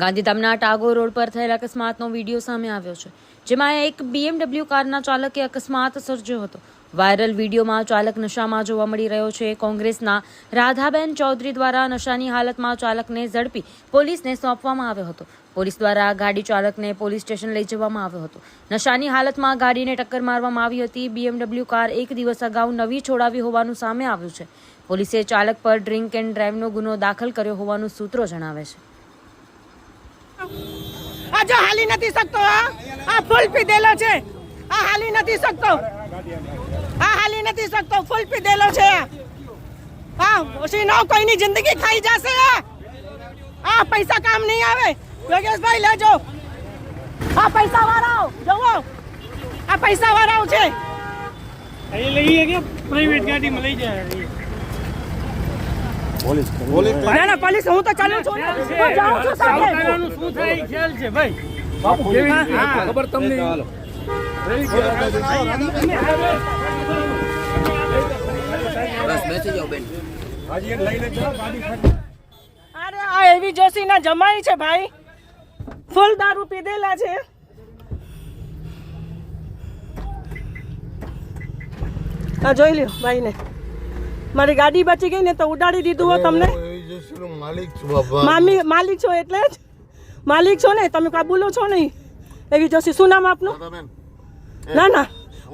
ગાંધીધામના ટાગોર રોડ પર થયેલા અકસ્માતનો વિડીયો સામે આવ્યો છે, જેમાં એક BMW કારના ચાલકે અકસ્માત સર્જ્યો હતો। વાયરલ વિડીયોમાં ચાલક નશામાં જોવા મળી રહ્યો છે। કોંગ્રેસના રાધાબેન ચૌધરી દ્વારા નશાની હાલતમાં ચાલકને ઝડપી પોલીસને સોંપવામાં આવ્યો હતો। પોલીસ દ્વારા ગાડી ચાલકને પોલીસ સ્ટેશન લઈ જવામાં આવ્યો હતો। નશાની હાલતમાં ગાડીને ટક્કર મારવામાં આવી હતી। BMW કાર એક દિવસ અગાઉ નવી છોડાવી હોવાનું સામે આવ્યું છે। પોલીસે ચાલક પર ડ્રિંક એન્ડ ડ્રાઈવનો ગુનો દાખલ કર્યો હોવાનું સૂત્રો જણાવે છે। આ જો હાલી નથી શકતો, આ ફૂલ પીધેલો છે, આ હાલી નથી શકતો, આ હાલી નથી શકતો, ફૂલ પીધેલો છે। હા ઓછી નો કોઈની જિંદગી ખાઈ જશે। આ પૈસા કામ નહીં આવે। યોગેશભાઈ લેજો, આ પૈસા વાળાઓ જોવો, આ પૈસા વાળાઓ છે। અહીં લઈએ કે પ્રાઇવેટ ગાડીમાં લઈ જાય પોલીસ ના ના પોલીસ હું તો ચાલુ છું ને, હું જાઉં છું સાથે। સાવધાનનું શું થાય એ ખ્યાલ છે ભાઈ। બાપુ કેવી હા, ખબર તમને બસ બેસી જાઓ બેન। હાજી લઈને જાઓ ગાડી ખાલી। અરે આ એવી જોશીના જમાઈ છે ભાઈ, ફૂલ દારૂ પીધેલા છે। આ જોઈ લ્યો ભાઈને, મારી ગાડી બચી ગઈ ને તો ઉડાડી દીધું હોય તમને। માલિક છું બાપા, માલિક છો એટલે જ માલિક છો ને તમે, કાબુલો છો નહીં। એવી જોશી શું નામ આપનું? ના ના